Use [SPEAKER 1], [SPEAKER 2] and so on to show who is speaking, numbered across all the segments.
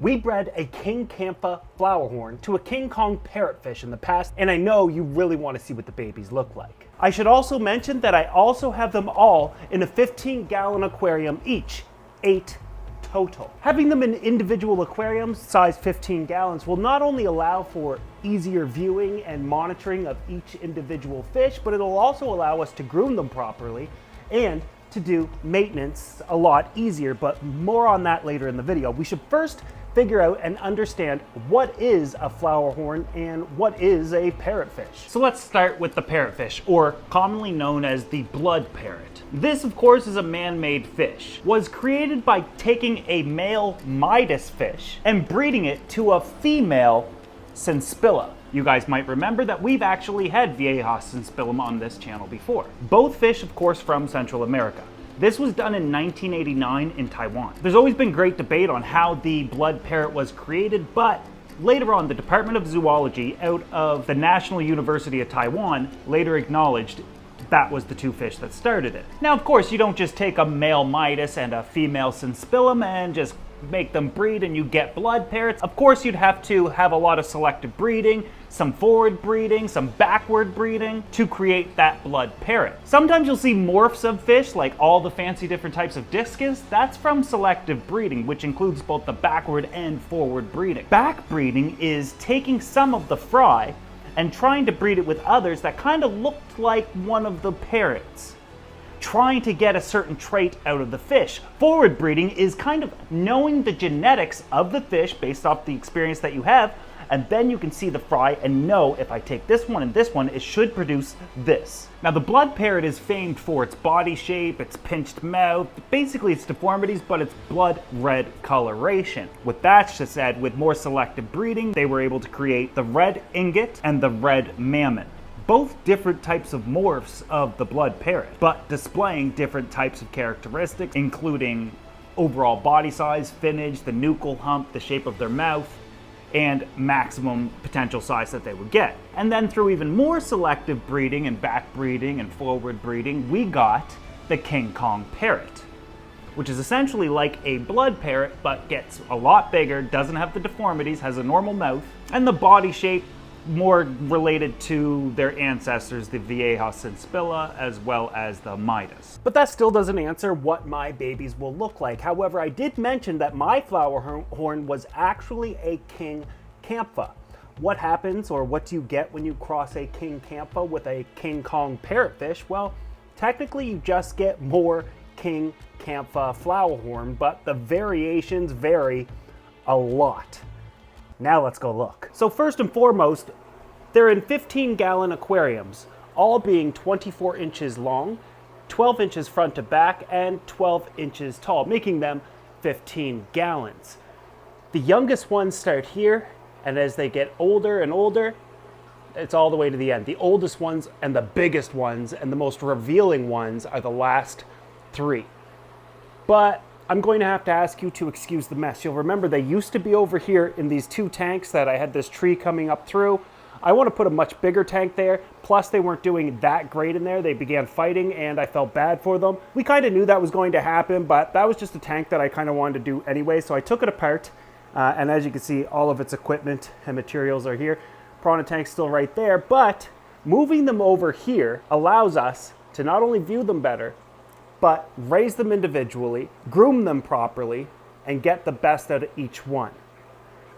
[SPEAKER 1] We bred a King Kampfa flowerhorn to a King Kong parrotfish in the past, and I know you really want to see what the babies look like. I should also mention that I also have them all in a 15-gallon aquarium each, 8 total. Having them in individual aquariums, size 15 gallons, will not only allow for easier viewing and monitoring of each individual fish, but it'll also allow us to groom them properly and to do maintenance a lot easier, but more on that later in the video. We should first figure out and understand what is a flowerhorn and what is a parrotfish. So let's start with the parrotfish, or commonly known as the blood parrot. This, of course, is a man-made fish. Was created by taking a male Midas fish and breeding it to a female Senspilla. You guys might remember that we've actually had Viejas senspillum on this channel before. Both fish, of course, from Central America. This was done in 1989 in Taiwan. There's always been great debate on how the blood parrot was created, but later on, the Department of Zoology out of the National University of Taiwan later acknowledged that was the two fish that started it. Now, of course, you don't just take a male Midas and a female Senspillum and just make them breed and you get blood parrots. Of course, you'd have to have a lot of selective breeding, some forward breeding, some backward breeding to create that blood parrot. Sometimes you'll see morphs of fish, like all the fancy different types of discus. That's from selective breeding, which includes both the backward and forward breeding. Back breeding is taking some of the fry and trying to breed it with others that kind of looked like one of the parrots, trying to get a certain trait out of the fish. Forward breeding is kind of knowing the genetics of the fish based off the experience that you have, and then you can see the fry and know if I take this one and this one, it should produce this. Now, the blood parrot is famed for its body shape, its pinched mouth, basically its deformities, but its blood red coloration. With that said, with more selective breeding, they were able to create the red ingot and the red mammon. Both different types of morphs of the blood parrot, but displaying different types of characteristics, including overall body size, finnage, the nuchal hump, the shape of their mouth, and maximum potential size that they would get. And then through even more selective breeding and back breeding and forward breeding, we got the King Kong parrot, which is essentially like a blood parrot, but gets a lot bigger, doesn't have the deformities, has a normal mouth, and the body shape more related to their ancestors, the Viejas senspilla, as well as the Midas. But that still doesn't answer what my babies will look like. However, I did mention that my flowerhorn was actually a King Kampfa. What happens, or what do you get when you cross a King Kampfa with a King Kong parrotfish? Well, technically you just get more King Kampfa flowerhorn, but the variations vary a lot. Now let's go look. So first and foremost, they're in 15-gallon aquariums, all being 24 inches long, 12 inches front to back, and 12 inches tall, making them 15 gallons. The youngest ones start here, and as they get older and older, it's all the way to the end. The oldest ones and the biggest ones and the most revealing ones are the last 3. But I'm going to have to ask you to excuse the mess. You'll remember they used to be over here in these 2 tanks that I had this tree coming up through. I want to put a much bigger tank there. Plus they weren't doing that great in there. They began fighting and I felt bad for them. We kind of knew that was going to happen, but that was just a tank that I kind of wanted to do anyway. So I took it apart and as you can see, all of its equipment and materials are here. Piranha tank's still right there, but moving them over here allows us to not only view them better, but raise them individually, groom them properly, and get the best out of each one.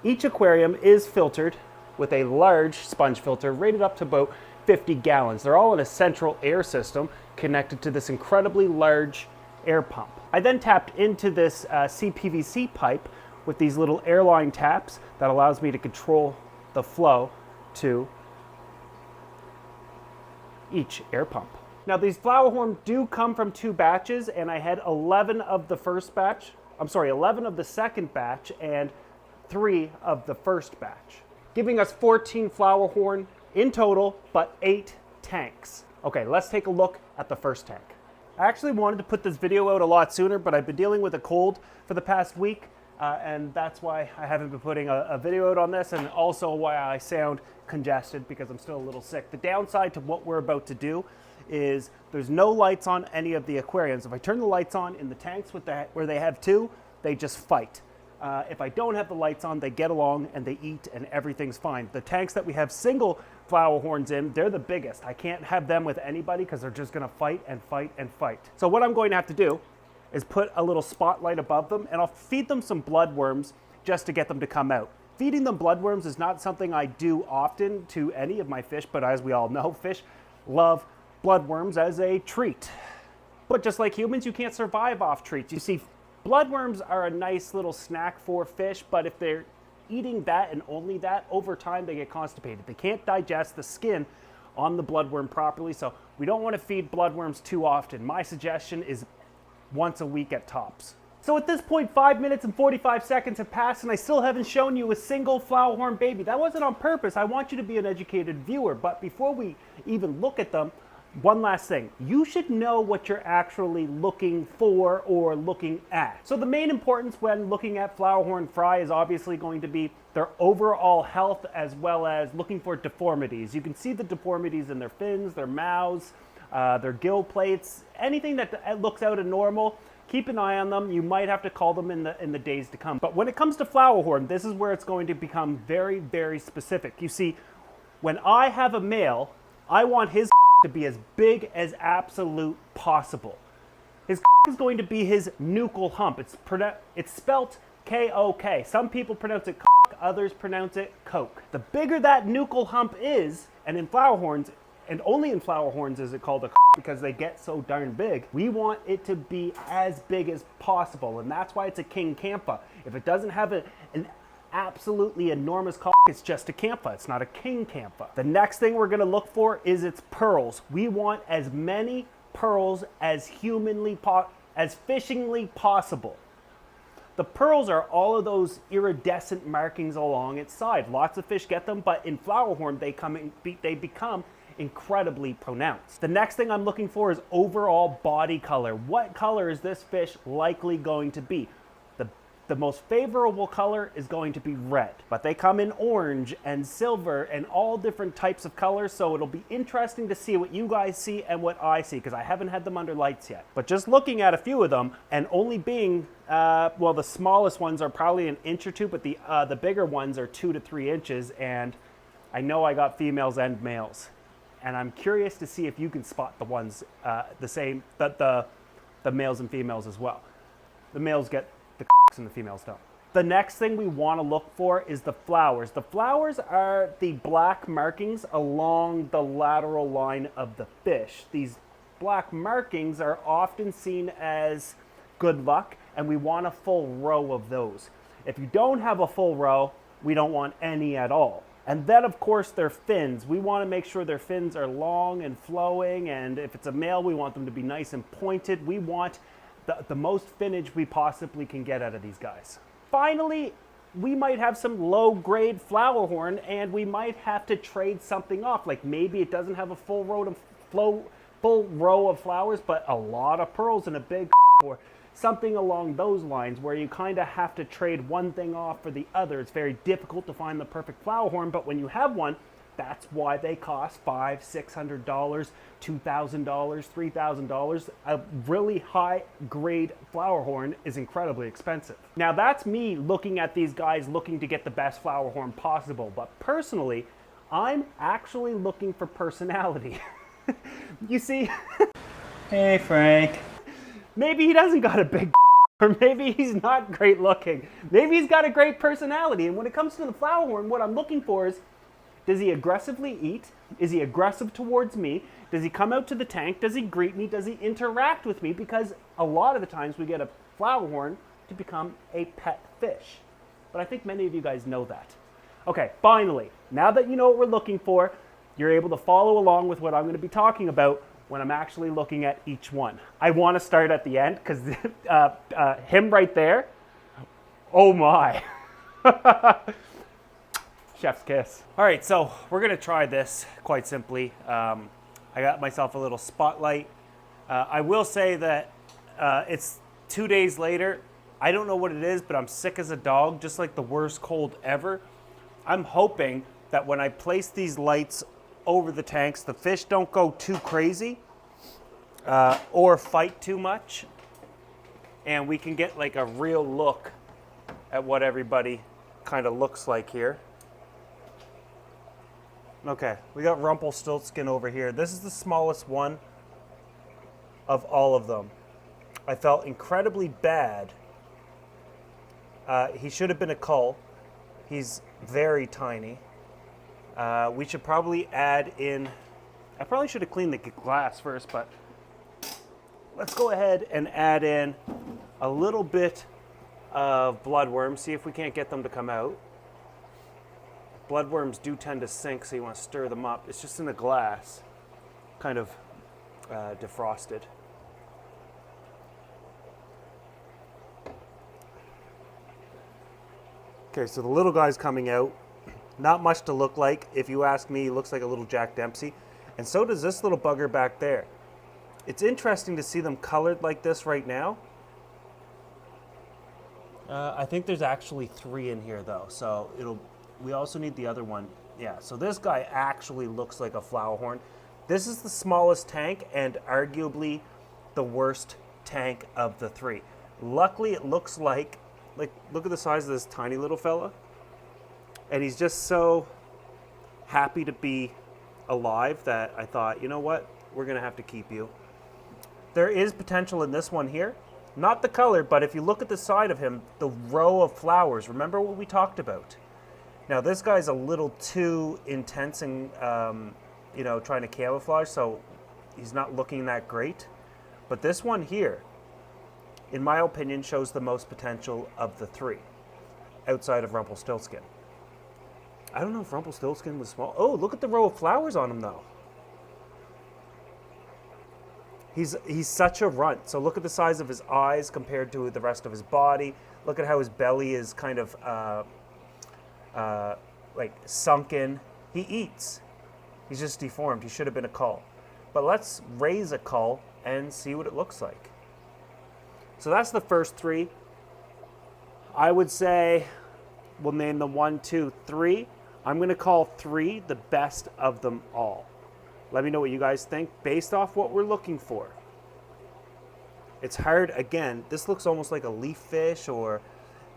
[SPEAKER 1] Each aquarium is filtered with a large sponge filter rated up to about 50 gallons. They're all in a central air system connected to this incredibly large air pump. I then tapped into this CPVC pipe with these little airline taps that allows me to control the flow to each air pump. Now these flowerhorn do come from 2 batches, and I had 11 of the first batch, 11 of the second batch and 3 of the first batch, giving us 14 flowerhorn in total, but 8 tanks. Okay, let's take a look at the first tank. I actually wanted to put this video out a lot sooner, but I've been dealing with a cold for the past week, and that's why I haven't been putting a video out on this, and also why I sound congested, because I'm still a little sick. The downside to what we're about to do is there's no lights on any of the aquariums. If I turn the lights on in the tanks where they have 2, they just fight. If I don't have the lights on, they get along and they eat and everything's fine. The tanks that we have single Flowerhorns in, they're the biggest. I can't have them with anybody because they're just gonna fight and fight and fight. So what I'm going to have to do is put a little spotlight above them, and I'll feed them some bloodworms just to get them to come out. Feeding them bloodworms is not something I do often to any of my fish, but as we all know, fish love bloodworms as a treat. But just like humans, you can't survive off treats. You see, bloodworms are a nice little snack for fish, but if they're eating that and only that, over time they get constipated. They can't digest the skin on the bloodworm properly, so we don't want to feed bloodworms too often. My suggestion is once a week at tops. So at this point, 5 minutes and 45 seconds have passed and I still haven't shown you a single Flowerhorn baby. That wasn't on purpose. I want you to be an educated viewer, but before we even look at them, one last thing. You should know what you're actually looking for or looking at. So the main importance when looking at Flowerhorn fry is obviously going to be their overall health as well as looking for deformities. You can see the deformities in their fins, their mouths, their gill plates, anything that looks out of normal. Keep an eye on them. You might have to call them in the days to come. But when it comes to Flowerhorn, this is where it's going to become very, very specific. You see, when I have a male, I want his to be as big as absolute possible. His is going to be his nuchal hump. It's spelt K-O-K. Some people pronounce it others pronounce it coke. The bigger that nuchal hump is, and in Flowerhorns, and only in Flowerhorns is it called a because they get so darn big, we want it to be as big as possible, and that's why it's a king Kampa. If it doesn't have an absolutely enormous it's just a Kampa. It's not a king Kampa. The next thing we're gonna look for is its pearls. We want as many pearls as fishingly possible. The pearls are all of those iridescent markings along its side. Lots of fish get them, but in Flowerhorn, they become incredibly pronounced. The next thing I'm looking for is overall body color. What color is this fish likely going to be? The most favorable color is going to be red, but they come in orange and silver and all different types of colors, so it'll be interesting to see what you guys see and what I see, because I haven't had them under lights yet. But just looking at a few of them, and only being, well, the smallest ones are probably an inch or two, but the bigger ones are 2 to 3 inches, and I know I got females and males. And I'm curious to see if you can spot the ones, the males and females as well. The males get the and the females don't. The next thing we want to look for is the flowers. The flowers are the black markings along the lateral line of the fish. These black markings are often seen as good luck, and we want a full row of those. If you don't have a full row, we don't want any at all. And then, of course, their fins. We want to make sure their fins are long and flowing, and if it's a male, we want them to be nice and pointed. We want the most finnage we possibly can get out of these guys. Finally, we might have some low-grade Flowerhorn, and we might have to trade something off. Like maybe it doesn't have a full row of flowers, but a lot of pearls and a big or something along those lines, where you kind of have to trade one thing off for the other. It's very difficult to find the perfect Flowerhorn, but when you have one, that's why they cost $500, $600, $2,000, $3,000. A really high-grade Flowerhorn is incredibly expensive. Now that's me looking at these guys looking to get the best Flowerhorn possible, but personally, I'm actually looking for personality. You see?
[SPEAKER 2] Hey, Frank.
[SPEAKER 1] Maybe he doesn't got a big or maybe he's not great looking. Maybe he's got a great personality, and when it comes to the Flowerhorn, what I'm looking for is, does he aggressively eat? Is he aggressive towards me? Does he come out to the tank? Does he greet me? Does he interact with me? Because a lot of the times we get a Flowerhorn to become a pet fish. But I think many of you guys know that. Okay, finally, now that you know what we're looking for, you're able to follow along with what I'm going to be talking about when I'm actually looking at each one. I want to start at the end because him right there, oh my. Chef's kiss. All right, so we're gonna try this quite simply. I got myself a little spotlight. I will say that it's 2 days later. I don't know what it is, but I'm sick as a dog, just like the worst cold ever. I'm hoping that when I place these lights over the tanks, the fish don't go too crazy or fight too much, and we can get like a real look at what everybody kind of looks like here. Okay, we got Rumpelstiltskin over here. This is the smallest one of all of them. I felt incredibly bad. He should have been a cull. He's very tiny. We should probably add in, I probably should have cleaned the glass first, but let's go ahead and add in a little bit of bloodworms, see if we can't get them to come out. Bloodworms do tend to sink, so you want to stir them up. It's just in the glass, kind of defrosted. Okay, so the little guy's coming out. Not much to look like. If you ask me, he looks like a little Jack Dempsey. And so does this little bugger back there. It's interesting to see them colored like this right now. I think there's actually 3 in here though, so we also need the other one. Yeah, so this guy actually looks like a Flowerhorn. This is the smallest tank and arguably the worst tank of the 3. Luckily, it looks like look at the size of this tiny little fella. And he's just so happy to be alive that I thought, you know what? We're gonna have to keep you. There is potential in this one here. Not the color, but if you look at the side of him, the row of flowers, remember what we talked about? Now this guy's a little too intense and, trying to camouflage, so he's not looking that great. But this one here, in my opinion, shows the most potential of the 3, outside of Rumpelstiltskin. I don't know if Rumpelstiltskin was small. Oh, look at the row of flowers on him, though. He's such a runt. So look at the size of his eyes compared to the rest of his body. Look at how his belly is kind of like sunken. He eats. He's just deformed. He should have been a cull. But let's raise a cull and see what it looks like. So that's the first 3. I would say we'll name them 1, 2, 3. I'm going to call 3 the best of them all. Let me know what you guys think based off what we're looking for. It's hard, again, this looks almost like a leaf fish or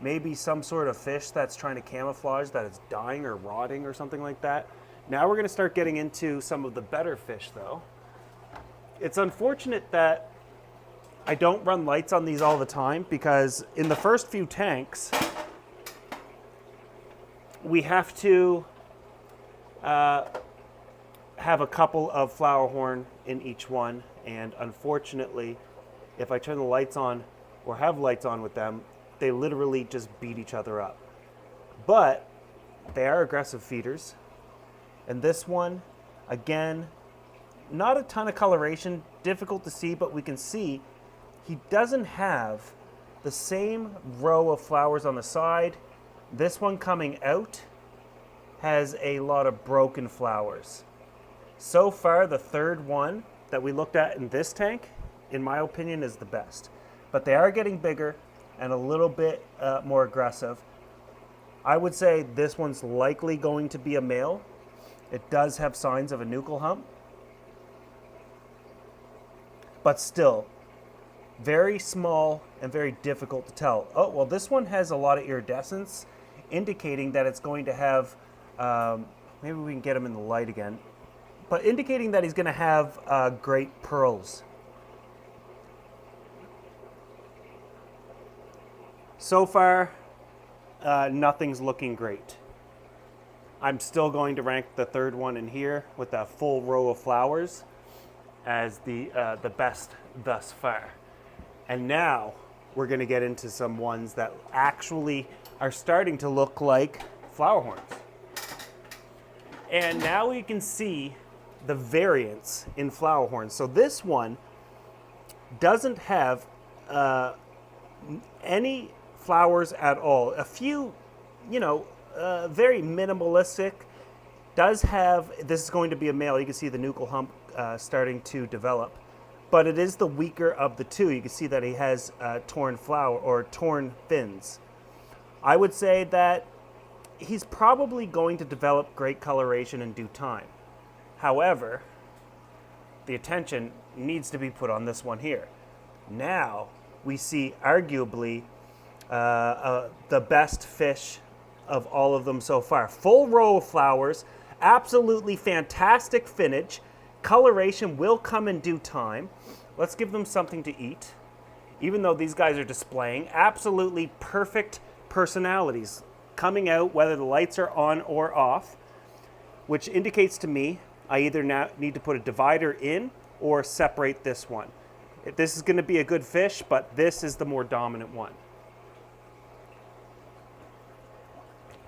[SPEAKER 1] maybe some sort of fish that's trying to camouflage that it's dying or rotting or something like that. Now we're going to start getting into some of the better fish though. It's unfortunate that I don't run lights on these all the time because in the first few tanks, we have to have a couple of Flowerhorn in each one, and unfortunately, if I turn the lights on or have lights on with them, they literally just beat each other up. But they are aggressive feeders, and this one, again, not a ton of coloration, difficult to see, but we can see he doesn't have the same row of flowers on the side. This one coming out has a lot of broken flowers. So far, the third one that we looked at in this tank, in my opinion, is the best. But they are getting bigger and a little bit more aggressive. I would say this one's likely going to be a male. It does have signs of a nuchal hump. But still, very small and very difficult to tell. Oh, well, this one has a lot of iridescence, indicating that it's going to have, maybe we can get him in the light again, but indicating that he's going to have great pearls. So far, nothing's looking great. I'm still going to rank the third one in here with that full row of flowers as the best thus far. And now we're going to get into some ones that actually are starting to look like Flowerhorns. And now we can see the variance in Flowerhorns. So this one doesn't have any flowers at all. A few, very minimalistic. Does have, this is going to be a male. You can see the nuchal hump starting to develop. But it is the weaker of the two. You can see that he has torn flower or torn fins. I would say that he's probably going to develop great coloration in due time. However, the attention needs to be put on this one here. Now we see arguably the best fish of all of them so far. Full row of flowers, absolutely fantastic finish. Coloration will come in due time. Let's give them something to eat. Even though these guys are displaying absolutely perfect personalities coming out whether the lights are on or off, which indicates to me I either now need to put a divider in or separate this one. This is going to be a good fish, but this is the more dominant one.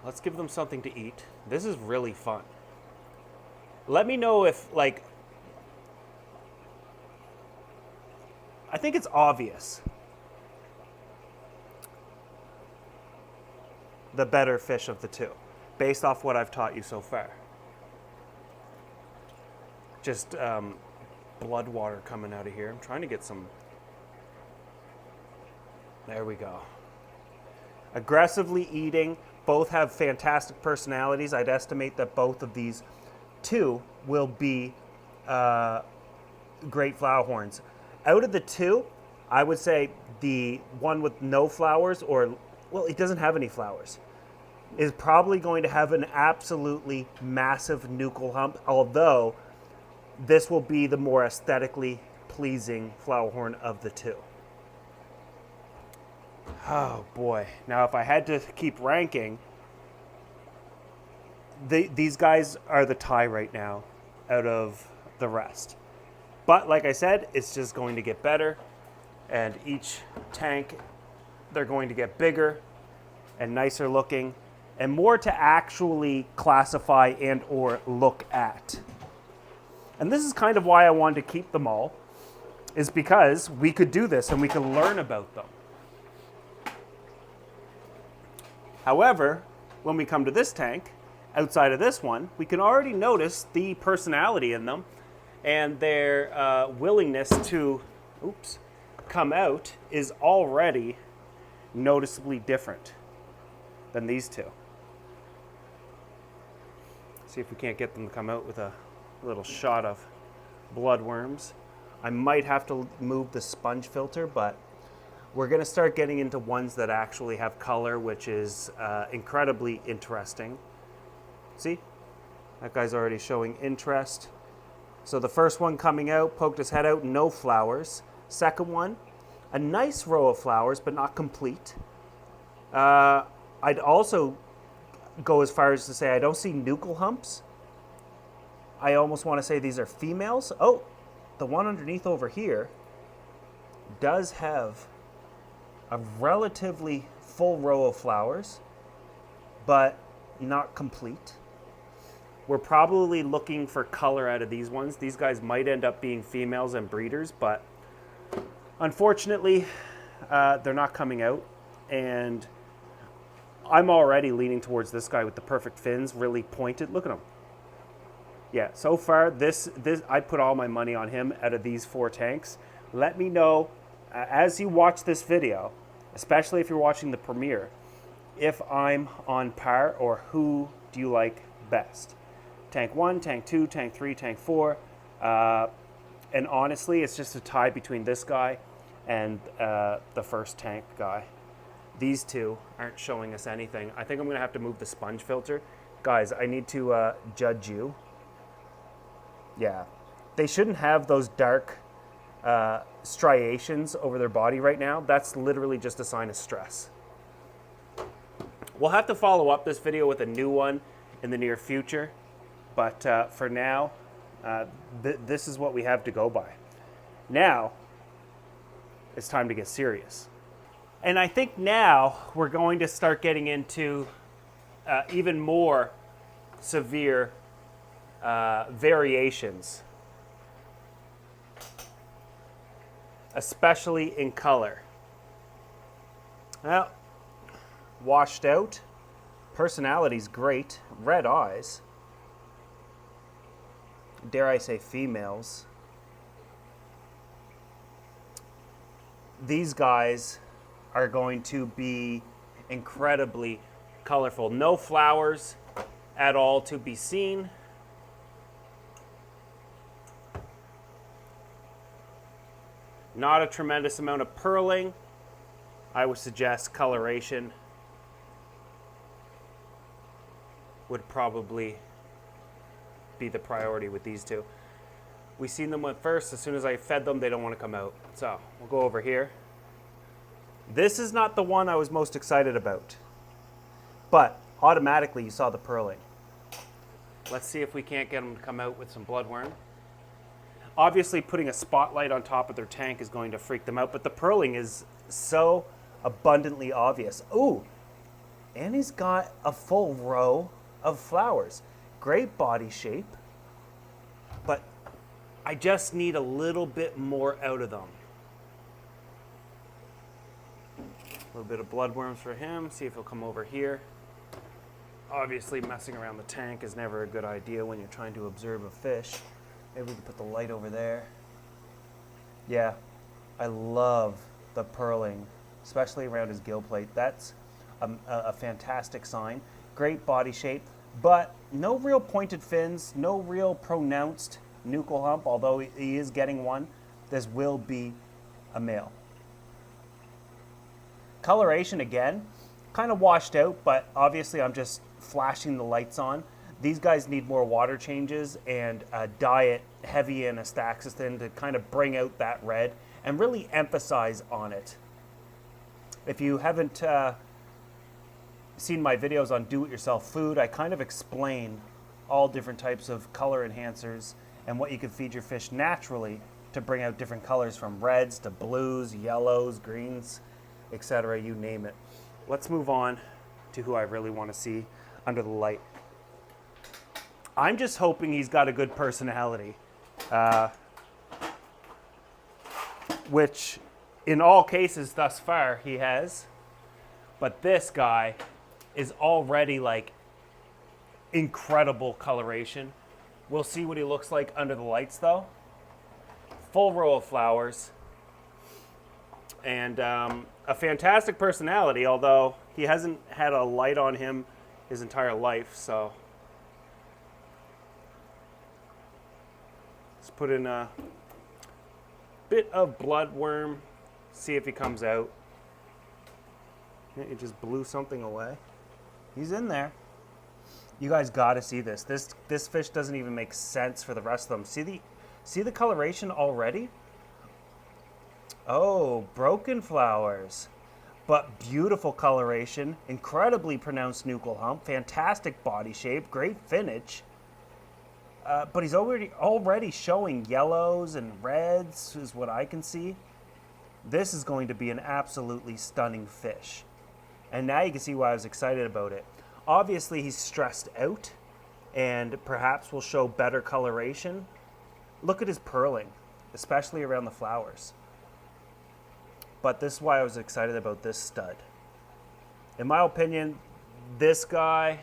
[SPEAKER 1] Let's give them something to eat. This is really fun. Let me know if, like, I think it's obvious the better fish of the two, based off what I've taught you so far. Just blood water coming out of here. I'm trying to get some. There we go. Aggressively eating. Both have fantastic personalities. I'd estimate that both of these two will be great Flowerhorns. Out of the two, I would say the one with no flowers, or, well, it doesn't have any flowers, is probably going to have an absolutely massive nuchal hump, although this will be the more aesthetically pleasing Flowerhorn of the two. Oh boy. Now if I had to keep ranking, these guys are the tie right now out of the rest. But like I said, it's just going to get better, and each tank, they're going to get bigger and nicer looking and more to actually classify and or look at. And this is kind of why I wanted to keep them all, is because we could do this and we could learn about them. However, when we come to this tank, outside of this one, we can already notice the personality in them and their willingness to, come out is already noticeably different than these two. See if we can't get them to come out with a little shot of bloodworms. I might have to move the sponge filter, but we're going to start getting into ones that actually have color, which is incredibly interesting. See? That guy's already showing interest. So the first one coming out, poked his head out, no flowers. Second one, a nice row of flowers, but not complete. I'd also go as far as to say I don't see nuchal humps. I almost want to say these are females. Oh, the one underneath over here does have a relatively full row of flowers, but not complete. We're probably looking for color out of these ones. These guys might end up being females and breeders, but unfortunately, they're not coming out. And I'm already leaning towards this guy with the perfect fins, really pointed. Look at him. Yeah, so far, this I put all my money on him out of these 4 tanks. Let me know as you watch this video, especially if you're watching the premiere, if I'm on par or who do you like best. Tank 1, Tank 2, Tank 3, Tank 4. And honestly, it's just a tie between this guy and the first tank guy. These two aren't showing us anything. I think I'm going to have to move the sponge filter. Guys, I need to judge you. Yeah, they shouldn't have those dark striations over their body right now. That's literally just a sign of stress. We'll have to follow up this video with a new one in the near future. But for now, this is what we have to go by. Now, it's time to get serious. And I think now we're going to start getting into even more severe variations, especially in color. Well, washed out, personality's great, red eyes, dare I say females. These guys are going to be incredibly colorful. No flowers at all to be seen. Not a tremendous amount of pearling. I would suggest coloration would probably be the priority with these two. We seen them at first. As soon as I fed them, they don't want to come out. So we'll go over here. This is not the one I was most excited about, but automatically you saw the pearling. Let's see if we can't get them to come out with some bloodworm. Obviously putting a spotlight on top of their tank is going to freak them out, but the pearling is so abundantly obvious. Ooh, and he's got a full row of flowers. Great body shape, but I just need a little bit more out of them. A little bit of bloodworms for him, see if he'll come over here. Obviously messing around the tank is never a good idea when you're trying to observe a fish. Maybe we can put the light over there. Yeah, I love the pearling, especially around his gill plate. That's a fantastic sign. Great body shape, but no real pointed fins, no real pronounced nuchal hump, although he is getting one. This will be a male. Coloration again, kind of washed out, but obviously I'm just flashing the lights on. These guys need more water changes and a diet heavy in astaxanthin to kind of bring out that red and really emphasize on it. If you haven't seen my videos on do-it-yourself food, I kind of explain all different types of color enhancers and what you can feed your fish naturally to bring out different colors, from reds to blues, yellows, greens, etc., you name it. Let's move on to who I really want to see under the light. I'm just hoping he's got a good personality, which in all cases thus far he has, but this guy is already like incredible coloration. We'll see what he looks like under the lights though. Full row of flowers and a fantastic personality, although he hasn't had a light on him his entire life, so let's put in a bit of bloodworm, see if he comes out. It just blew something away. He's in there. You guys got to see this. This fish doesn't even make sense for the rest of them. See the coloration already? Oh, broken flowers, but beautiful coloration, incredibly pronounced nuchal hump, fantastic body shape, great finish. But he's already showing yellows and reds, is what I can see. This is going to be an absolutely stunning fish. And now you can see why I was excited about it. Obviously, he's stressed out and perhaps will show better coloration. Look at his pearling, especially around the flowers. But this is why I was excited about this stud. In my opinion, this guy,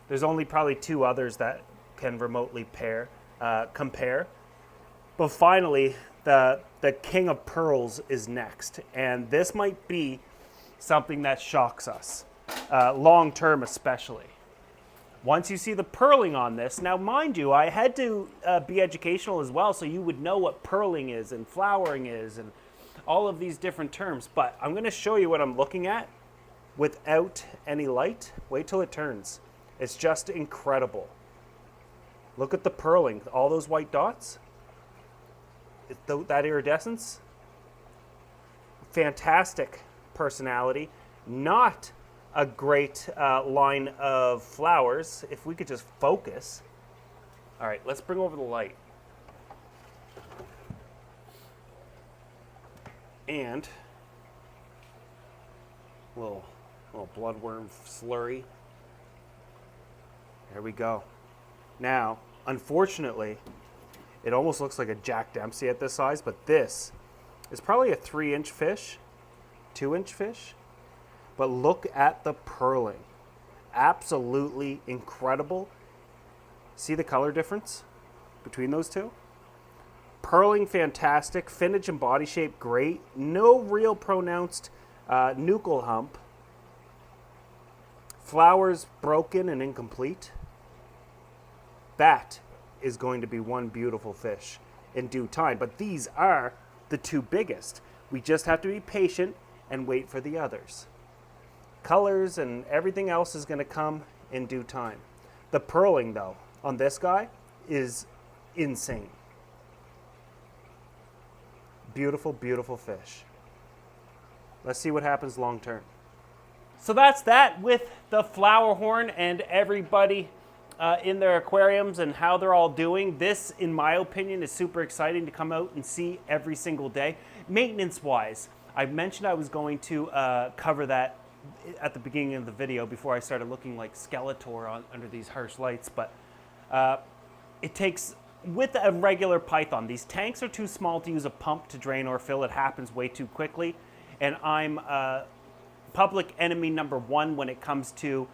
[SPEAKER 1] there's only probably two others that can remotely compare. But finally, the king of pearls is next. And this might be something that shocks us, long term especially. Once you see the pearling on this, now mind you, I had to be educational as well so you would know what pearling is and flowering is and all of these different terms. But I'm going to show you what I'm looking at without any light. Wait till it turns. It's just incredible. Look at the pearling, all those white dots, that iridescence. Fantastic personality, not a great line of flowers. If we could just focus. All right, let's bring over the light. And a little bloodworm slurry. There we go. Now, unfortunately, it almost looks like a Jack Dempsey at this size, but this is probably a 3-inch fish, 2-inch fish. But look at the pearling. Absolutely incredible. See the color difference between those two? Pearling fantastic, finnage and body shape great. No real pronounced nuchal hump. Flowers broken and incomplete. That is going to be one beautiful fish in due time. But these are the two biggest. We just have to be patient and wait for the others. Colors and everything else is going to come in due time. The pearling, though, on this guy is insane. Beautiful, beautiful fish. Let's see what happens long term. So that's that with the Flowerhorn and everybody in their aquariums and how they're all doing. This, in my opinion, is super exciting to come out and see every single day. Maintenance-wise, I mentioned I was going to cover that at the beginning of the video before I started looking like Skeletor under these harsh lights, but it takes, with a regular python, these tanks are too small to use a pump to drain or fill. It happens way too quickly, and I'm public enemy number one when it comes to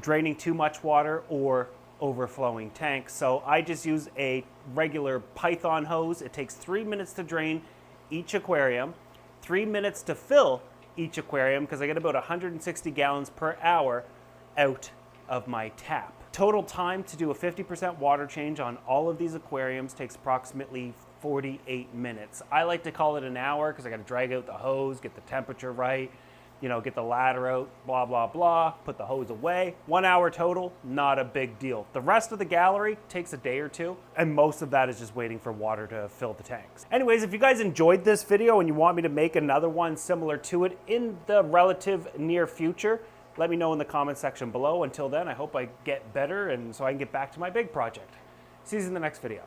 [SPEAKER 1] draining too much water or overflowing tanks. So I just use a regular python hose. It takes 3 minutes to drain each aquarium, 3 minutes to fill each aquarium, because I get about 160 gallons per hour out of my tap. Total time to do a 50% water change on all of these aquariums takes approximately 48 minutes. I like to call it an hour because I got to drag out the hose, get the temperature right, get the ladder out, blah, blah, blah, put the hose away. 1 hour total, not a big deal. The rest of the gallery takes a day or two, and most of that is just waiting for water to fill the tanks. Anyways, if you guys enjoyed this video and you want me to make another one similar to it in the relative near future, let me know in the comment section below. Until then, I hope I get better and so I can get back to my big project. See you in the next video.